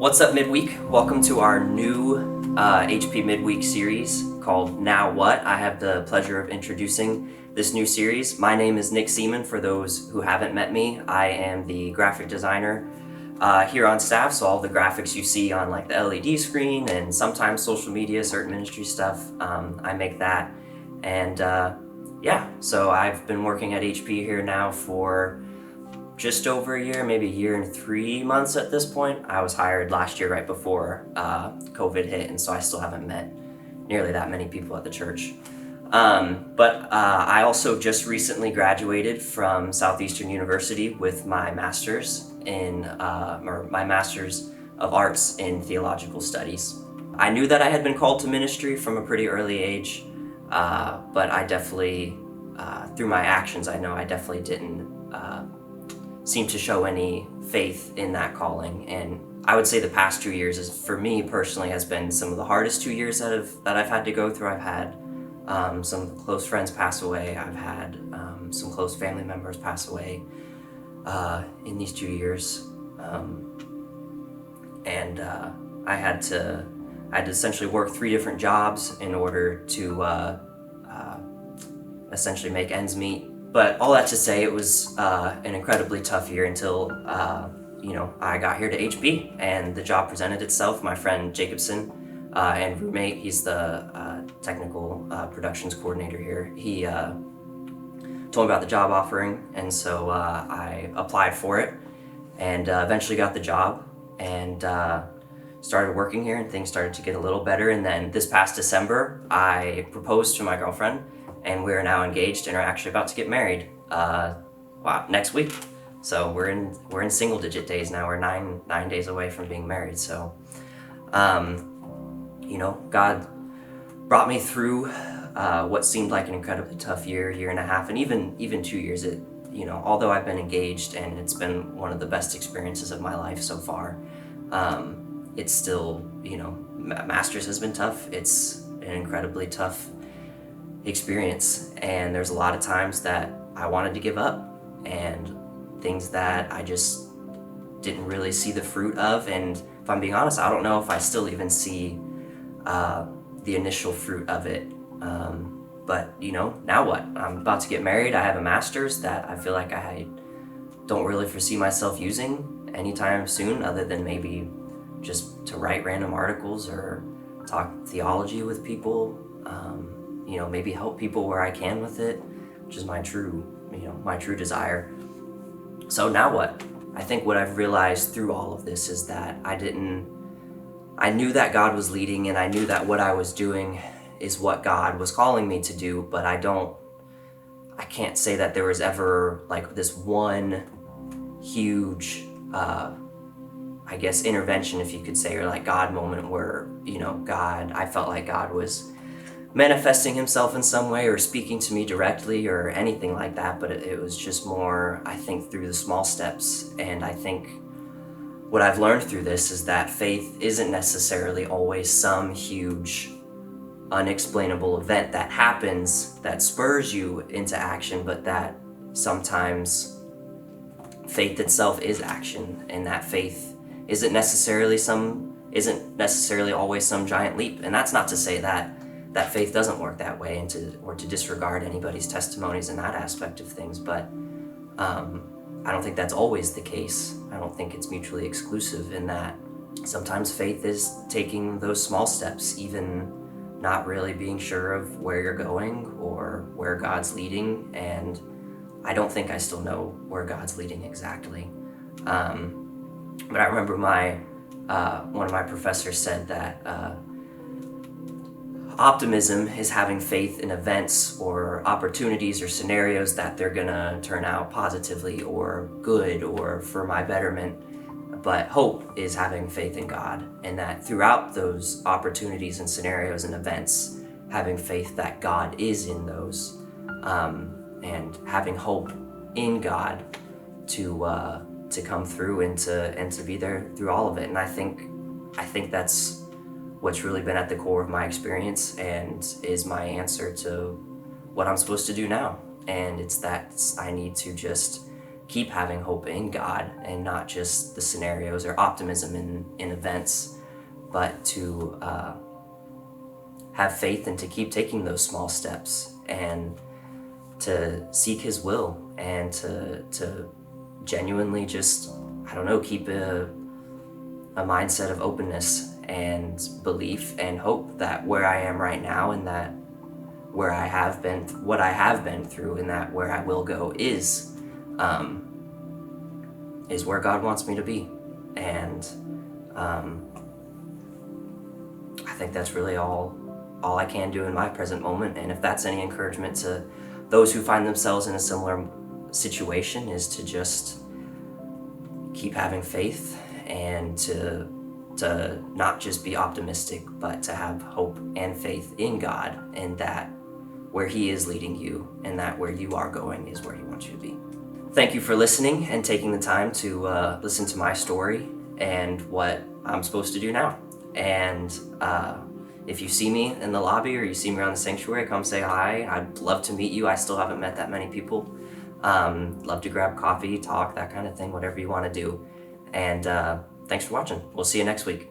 What's up, Midweek? Welcome to our new HP Midweek series called Now What? I have the pleasure of introducing this new series. My name is Seaman. For those who haven't met me, I am the graphic designer here on staff, so all the graphics you see on like the LED screen and sometimes social media, certain ministry stuff, I make that. And so I've been working at HP here now for just over a year, maybe a year and 3 months at this point. I was hired last year right before COVID hit, and so I still haven't met nearly that many people at the church. But I also just recently graduated from Southeastern University with my master's my master's of arts in theological studies. I knew that I had been called to ministry from a pretty early age, but I definitely, through my actions, I know I definitely didn't seem to show any faith in that calling. And I would say the past 2 years is, for me personally, has been some of the hardest 2 years that I've had to go through. I've had some close friends pass away. I've had some close family members pass away in these 2 years. I had to essentially work 3 different jobs in order to essentially make ends meet. But all that to say, it was an incredibly tough year until I got here to HP and the job presented itself. My friend Jacobson and roommate, he's the technical productions coordinator here. He told me about the job offering, and so I applied for it and eventually got the job and started working here, and things started to get a little better. And then this past December, I proposed to my girlfriend, and we're now engaged and are actually about to get married next week. So we're in single digit days now. We're nine days away from being married. So God brought me through what seemed like an incredibly tough year and a half, and even 2 years. Although I've been engaged and it's been one of the best experiences of my life so far, it's still, Masters has been tough. It's an incredibly tough experience, and there's a lot of times that I wanted to give up, and things that I just didn't really see the fruit of. And if I'm being honest, I don't know if I still even see the initial fruit of it. But now what? I'm about to get married. I have a master's that I feel like I don't really foresee myself using anytime soon, other than maybe just to write random articles or talk theology with people. Maybe help people where I can with it, which is my true desire. So now what? I think what I've realized through all of this is that I knew that God was leading, and I knew that what I was doing is what God was calling me to do, but I can't say that there was ever like this one huge, intervention, if you could say, or like God moment where, I felt like God was manifesting himself in some way or speaking to me directly or anything like that. But it was just more, I think, through the small steps. And I think what I've learned through this is that faith isn't necessarily always some huge unexplainable event that happens that spurs you into action, but that sometimes faith itself is action, and that faith isn't necessarily always some giant leap. And that's not to say that faith doesn't work that way, and to disregard anybody's testimonies in that aspect of things. But I don't think that's always the case. I don't think it's mutually exclusive, in that sometimes faith is taking those small steps, even not really being sure of where you're going or where God's leading. And I don't think I still know where God's leading exactly. But I remember one of my professors said that optimism is having faith in events or opportunities or scenarios that they're gonna turn out positively or good or for my betterment. But hope is having faith in God, and that throughout those opportunities and scenarios and events, having faith that God is in those, and having hope in God to come through and to be there through all of it. And I think that's what's really been at the core of my experience, and is my answer to what I'm supposed to do now. And it's that I need to just keep having hope in God and not just the scenarios or optimism in events, but to have faith and to keep taking those small steps and to seek His will and to genuinely just, I don't know, keep a mindset of openness and belief and hope that where I am right now and that where I have been, what I have been through, and that where I will go is where God wants me to be. And I think that's really all I can do in my present moment. And if that's any encouragement to those who find themselves in a similar situation, is to just keep having faith and to not just be optimistic, but to have hope and faith in God, and that where He is leading you and that where you are going is where He wants you to be. Thank you for listening and taking the time to listen to my story and what I'm supposed to do now. And if you see me in the lobby or you see me around the sanctuary, come say hi. I'd love to meet you. I still haven't met that many people. Love to grab coffee, talk, that kind of thing, whatever you want to do. And thanks for watching. We'll see you next week.